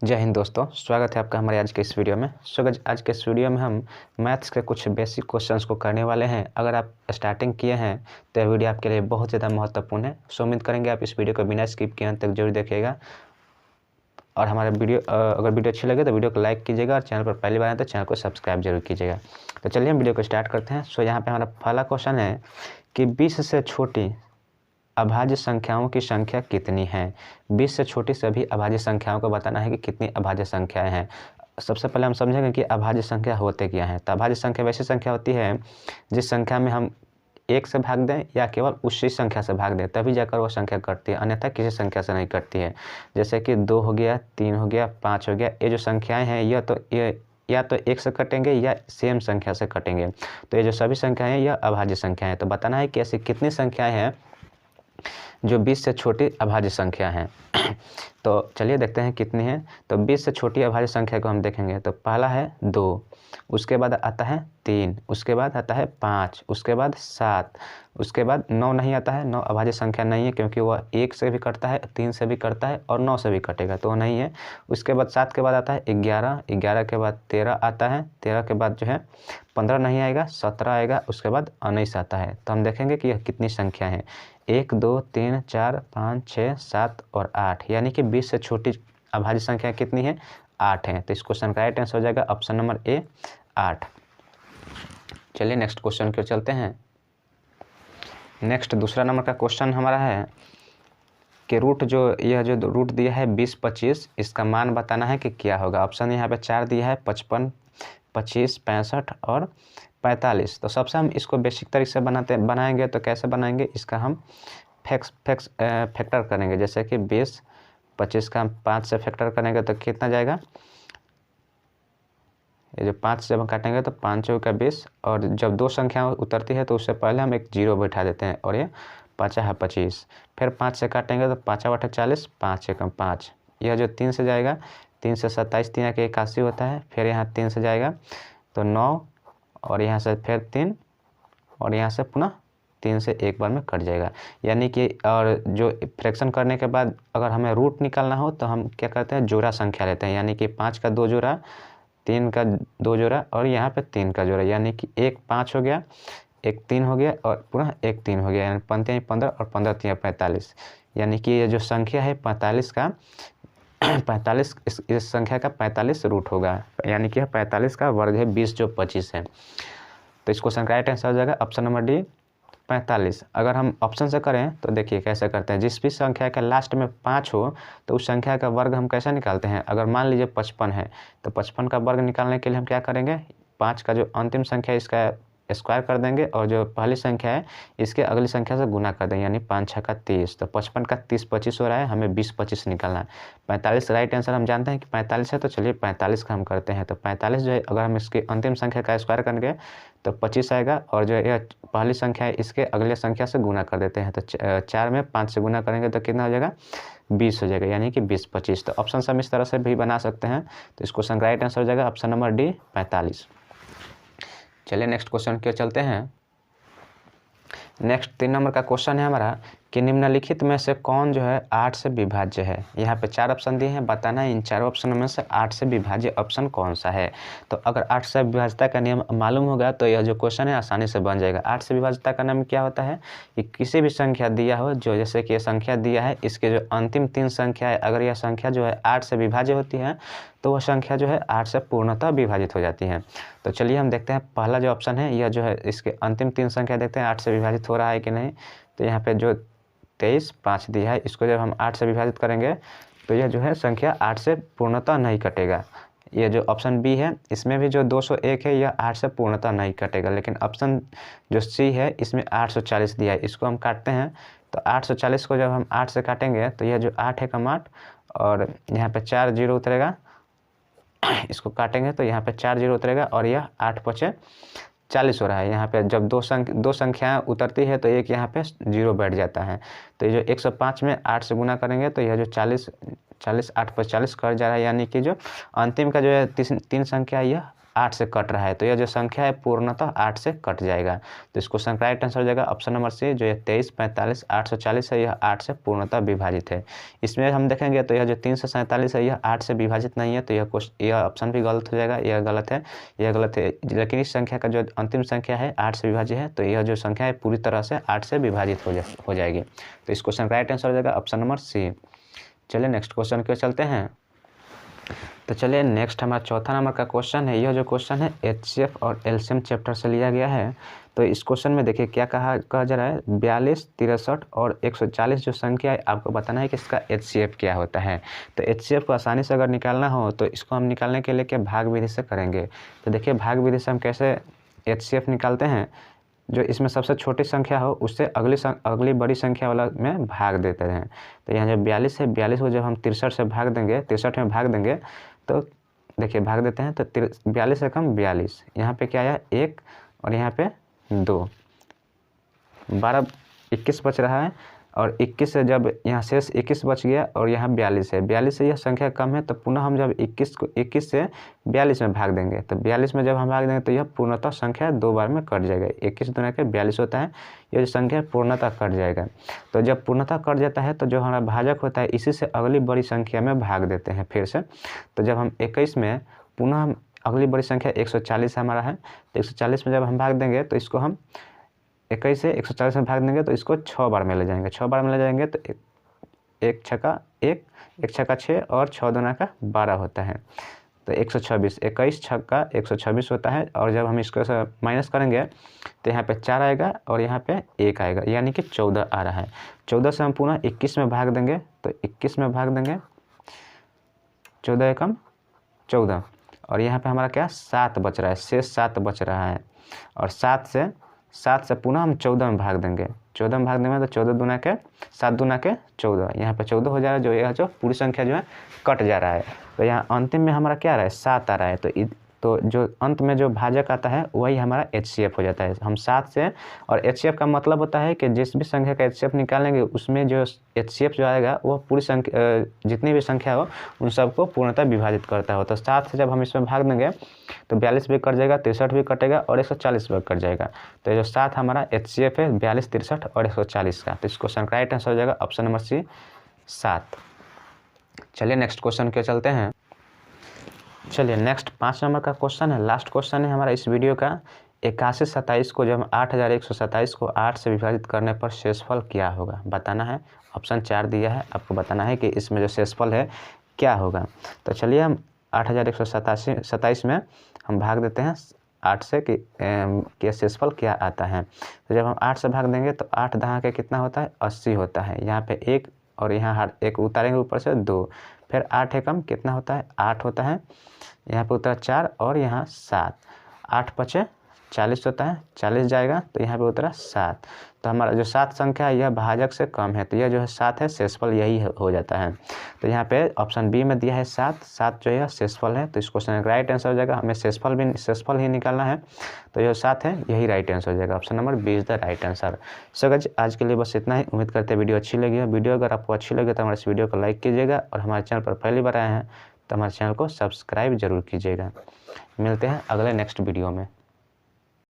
जय हिंद दोस्तों, स्वागत है आपका हमारे आज के इस वीडियो में। आज के इस वीडियो में हम मैथ्स के कुछ बेसिक क्वेश्चंस को करने वाले हैं। अगर आप स्टार्टिंग किए हैं तो यह वीडियो आपके लिए बहुत ज़्यादा महत्वपूर्ण है। उम्मीद करेंगे आप इस वीडियो को बिना स्किप किए अंत तक जरूर देखिएगा। और हमारा वीडियो अगर वीडियो अच्छी लगे तो वीडियो को लाइक कीजिएगा और चैनल पर पहली बार आए तो चैनल को सब्सक्राइब जरूर कीजिएगा। तो चलिए हम वीडियो को स्टार्ट करते हैं। यहाँ पर हमारा पहला क्वेश्चन है कि 20 से छोटी अभाज्य संख्याओं की संख्या कितनी है। 20 से छोटी सभी अभाज्य संख्याओं को बताना है कि कितनी अभाज्य संख्याएं हैं। सबसे पहले हम समझेंगे कि अभाज्य संख्या होते क्या है। तो अभाज्य संख्या वैसी संख्या होती है जिस संख्या में हम 1 से भाग दें या केवल उसी संख्या से भाग दें तभी जाकर वो संख्या कटती है, अन्यथा किसी संख्या से नहीं कटती है। जैसे कि 2 हो गया, 3 हो गया, 5 हो गया। ये जो संख्याएँ हैं ये या तो 1 से कटेंगे या सेम संख्या से कटेंगे। तो ये जो सभी संख्याएँ हैं यह अभाज्य संख्या है। तो बताना है कि ऐसी कितनी संख्याएँ हैं जो 20 से छोटी अभाज्य संख्या है। तो चलिए देखते हैं कितनी है। तो 20 से छोटी अभाज्य संख्या को हम देखेंगे तो पहला है 2, उसके बाद आता है 3, उसके बाद आता है 5, उसके बाद 7, उसके बाद 9 नहीं आता है। 9 अभाज्य संख्या नहीं है क्योंकि वह 1 से भी कटता है, 3 से भी कटता है और 9 से भी कटेगा, तो वो नहीं है। उसके बाद 7 के बाद आता है 11, 11 के बाद 13 आता है, 13 के बाद जो है 15 नहीं आएगा, 17 आएगा, उसके बाद 19 आता है। तो हम देखेंगे कि यह कितनी संख्या है। 1, 2, 3, 4, 5, 6, 7 और 8, यानी कि 20 से छोटी अभाज्य संख्या कितनी है? 8 है। तो इस क्वेश्चन का राइट आंसर हो जाएगा ऑप्शन नंबर ए, 8। चलिए नेक्स्ट क्वेश्चन की ओर चलते हैं। नेक्स्ट दूसरा नंबर का क्वेश्चन हमारा है कि यह जो रूट दिया है 20, 25, इसका मान बताना है कि क्या होगा। ऑप्शन यहाँ पे 4 दिया है, 55, 25, 65 और 45। तो सबसे हम इसको बेसिक तरीके से बनाएंगे। तो कैसे बनाएंगे, इसका हम फैक्टर करेंगे। जैसे कि 20, 25 का हम 5 से फैक्टर करेंगे तो कितना जाएगा, ये जो 5 से जब हम काटेंगे तो 5 चौके का 20, और जब 2 संख्या उतरती है तो उससे पहले हम एक 0 बैठा देते हैं और ये 5 है 25। फिर 5 से काटेंगे तो 5 8 40, 5 एकम 5। यह जो 3 से जाएगा, 3 से 27, 3 के 81 होता है। फिर यहाँ 3 से जाएगा तो 9, और यहाँ से फिर 3, और यहाँ से पुनः 3 से एक बार में कट जाएगा। यानी कि और जो फ्रैक्शन करने के बाद अगर हमें रूट निकालना हो तो हम क्या करते हैं, जोड़ा संख्या लेते हैं। यानी कि 5 का 2 जोड़ा, 3 का 2 जोड़ा और यहाँ पे 3 का जोड़ा, यानी कि एक 5 हो गया, एक 3 हो गया और पुनः एक 3 हो गया, यानी 15 15 और 15 3 45। यानी कि ये जो संख्या है 45 का 45 इस संख्या का 45 रूट होगा। यानी कि 45 का वर्ग है 20 जो 25 है। तो इस क्वेश्चन का राइट आंसर हो जाएगा ऑप्शन नंबर डी, 45। अगर हम ऑप्शन से करें तो देखिए कैसे करते हैं। जिस भी संख्या के लास्ट में 5 हो तो उस संख्या का वर्ग हम कैसे निकालते हैं। अगर मान लीजिए 55 है तो 55 का वर्ग निकालने के लिए हम क्या करेंगे, 5 का जो अंतिम संख्या है इसका स्क्वायर कर देंगे और जो पहली संख्या है इसके अगली संख्या से गुना कर देंगे, यानी 5 6 का 30। तो 55 का 30 25 हो रहा है, हमें 20 25 निकालना है। 45 राइट आंसर हम जानते हैं कि 45 है, तो चलिए 45 का हम करते हैं। तो 45 जो है अगर हम इसकी अंतिम संख्या का स्क्वायर करेंगे तो 25 आएगा, और जो यह पहली संख्या है इसके अगले संख्या से गुना कर देते हैं। तो 4 में 5 से गुना करेंगे तो कितना हो जाएगा, 20 हो जाएगा, यानी कि 20 25। तो ऑप्शन हम इस तरह से भी बना सकते हैं। तो इस क्वेश्चन का राइट आंसर हो जाएगा ऑप्शन नंबर डी, 45। चलिए नेक्स्ट क्वेश्चन की ओर चलते हैं। नेक्स्ट 3 नंबर का क्वेश्चन है हमारा कि निम्नलिखित में से कौन जो है 8 से विभाज्य है। यहाँ पे 4 ऑप्शन दिए हैं, बताना है इन चारों ऑप्शनों में से 8 से विभाज्य ऑप्शन कौन सा है। तो अगर 8 से विभाज्यता का नियम मालूम होगा तो यह जो क्वेश्चन है आसानी से बन जाएगा। 8 से विभाज्यता का नियम क्या होता है कि किसी भी संख्या दिया हो, जो जैसे कि ये संख्या दिया है, इसके जो अंतिम 3 संख्या है, अगर यह संख्या जो है 8 से विभाज्य होती है तो वह संख्या जो है 8 से पूर्णतः विभाजित हो जाती है। तो चलिए हम देखते हैं पहला जो ऑप्शन है, यह जो है इसके अंतिम 3 संख्या देखते हैं 8 से विभाजित हो रहा है कि नहीं। तो यहाँ पे जो 23 5 दिया है, इसको जब हम 8 से विभाजित करेंगे तो यह जो है संख्या 8 से पूर्णतः नहीं कटेगा। ये जो ऑप्शन बी है इसमें भी जो 201 है यह 8 से पूर्णतः नहीं कटेगा। लेकिन ऑप्शन जो सी है इसमें 840 दिया है, इसको हम काटते हैं। तो 840 को जब हम 8 से काटेंगे तो यह जो 8 है कम 8, और यहाँ पे 4 0 उतरेगा, इसको काटेंगे तो यहाँ पे 4 0 उतरेगा, और यह 8 5 40 हो रहा है। यहाँ पे जब दो संख्याएं उतरती है तो एक यहाँ पे 0 बैठ जाता है। तो ये जो 105 में 8 से गुना करेंगे तो यह जो 40 8 पर 40 कट जा रहा है, यानी कि जो अंतिम का जो है 3 संख्या यह 8 से कट रहा है, तो यह जो संख्या है पूर्णतः 8 से कट जाएगा। तो इस क्वेश्चन का राइट आंसर हो जाएगा ऑप्शन नंबर सी, जो यह 23, 45, 840 है, यह 8 से पूर्णतः विभाजित है। इसमें हम देखेंगे तो यह जो 347 है यह 8 से विभाजित नहीं है, तो यह ऑप्शन भी गलत हो जाएगा, यह गलत है, यह गलत है। लेकिन इस संख्या का जो अंतिम संख्या है 8 से विभाज्य है, तो यह जो संख्या है पूरी तरह से 8 से विभाजित हो जाएगी। तो इस क्वेश्चन का राइट आंसर हो जाएगा ऑप्शन नंबर सी। चलिए नेक्स्ट क्वेश्चन की ओर चलते हैं। तो चलिए नेक्स्ट हमारा चौथा नंबर का क्वेश्चन है। यह जो क्वेश्चन है HCF और LCM चैप्टर से लिया गया है। तो इस क्वेश्चन में देखिए क्या कहा जा रहा है, 42, 63 और 140 जो संख्या है आपको बताना है कि इसका HCF क्या होता है। तो HCF को आसानी से अगर निकालना हो तो इसको हम निकालने के लिए क्या भाग विधि से करेंगे। तो देखिए भाग विधि से हम कैसे HCF निकालते हैं, जो इसमें सबसे छोटी संख्या हो उससे अगली बड़ी संख्या वाला में भाग देते हैं। तो यहाँ जो 42 है, 42 को जब हम 63 से भाग देंगे, 63 में भाग देंगे तो देखिए भाग देते हैं तो 42 से कम 42, यहाँ पे क्या आया 1 और यहाँ पे 2, 12, 21 बच रहा है। और 21 से जब यहाँ शेष 21 बच गया और यहाँ 42 है, 42 से यह संख्या कम है, तो पुनः हम जब 21 से 42 में भाग देंगे, तो 42 में जब हम भाग देंगे तो यह पूर्णतः संख्या 2 बार में कट जाएगा। 21 दुना के 42 होता है, यह जो संख्या पूर्णतः कट जाएगा। तो जब पूर्णतः कट जाता है तो जो हमारा भाजक होता है इसी से अगली बड़ी संख्या में भाग देते हैं फिर से। तो जब हम 21 में पुनः हम अगली बड़ी संख्या 140 हमारा है, तो 140 में जब हम भाग देंगे तो इसको हम 21 से 140 में भाग देंगे तो इसको 6 बार में ले जाएंगे। 6 बार में ले जाएंगे तो 1 छक्का 1, 1 छक्का 6 और 6 दूना का 12 होता है, तो 126, 21 छक्का 126 होता है। और जब हम इसको माइनस करेंगे तो यहाँ पे 4 आएगा और यहाँ पे 1 आएगा, यानी कि 14 आ रहा है। 14 से हम पुनः 21 में भाग देंगे, तो 21 में भाग देंगे 14 एकम 14, और यहाँ पे हमारा क्या 7 बच रहा है, शेष 7 बच रहा है। और 7 से पुनः हम 14 में भाग देंगे, 14 में भाग देंगे तो 14 दूना के 7 दूना के 14, यहाँ पे 14 हो जा रहा है, जो यह जो पूरी संख्या जो है कट जा रहा है। तो यहाँ अंतिम में हमारा क्या आ रहा है 7 आ रहा है। तो जो अंत में जो भाजक आता है वही हमारा HCF हो जाता है। हम 7 से, और HCF का मतलब होता है कि जिस भी संख्या का HCF निकालेंगे उसमें जो HCF जो आएगा वो पूरी संख्या, जितनी भी संख्या हो उन सबको पूर्णतः विभाजित करता हो। तो 7 से जब हम इसमें भाग देंगे तो 42 भी कट जाएगा, 63 भी कटेगा और 140 भी कट जाएगा। तो जो 7 हमारा HCF है 42, 63 और 140 का। तो इस क्वेश्चन का राइट आंसर हो जाएगा ऑप्शन नंबर सी 7। चलिए नेक्स्ट क्वेश्चन के चलते हैं। चलिए नेक्स्ट 5 नंबर का क्वेश्चन है, लास्ट क्वेश्चन है हमारा इस वीडियो का। 81, 27 को जब 8127 को 8 से विभाजित करने पर शेषफल क्या होगा, बताना है। ऑप्शन 4 दिया है, आपको बताना है कि इसमें जो शेषफल है क्या होगा। तो चलिए हम 8127 में हम भाग देते हैं 8 से कि शेषफल क्या आता है। तो जब हम 8 से भाग देंगे तो 8 दहा के कितना होता है 80 होता है, यहाँ पे 1 और यहाँ 1 उतारेंगे ऊपर से 2, फिर 8 एकम कितना होता है 8 होता है, यहाँ पे उतरा 4 और यहाँ 7, 8 पचे 40 होता है, 40 जाएगा तो यहाँ पे उतरा 7। तो हमारा जो 7 संख्या है यह भाजक से कम है, तो यह जो है 7 है, शेषफल यही हो जाता है। तो यहाँ पे ऑप्शन बी में दिया है 7, 7 जो है शेषफल है। तो इस क्वेश्चन का राइट आंसर हो जाएगा, हमें शेषफल ही निकालना है, तो जो 7 है यही राइट आंसर हो जाएगा। Option number B is the right answer. So guys आज के लिए बस इतना ही। उम्मीद करते हैं वीडियो अच्छी लगी है। वीडियो अगर आपको अच्छी लगे तो हमारे इस वीडियो को लाइक कीजिएगा, और हमारे चैनल पर पहली बार आए हैं तो हमारे चैनल को सब्सक्राइब जरूर कीजिएगा। मिलते हैं अगले नेक्स्ट वीडियो में।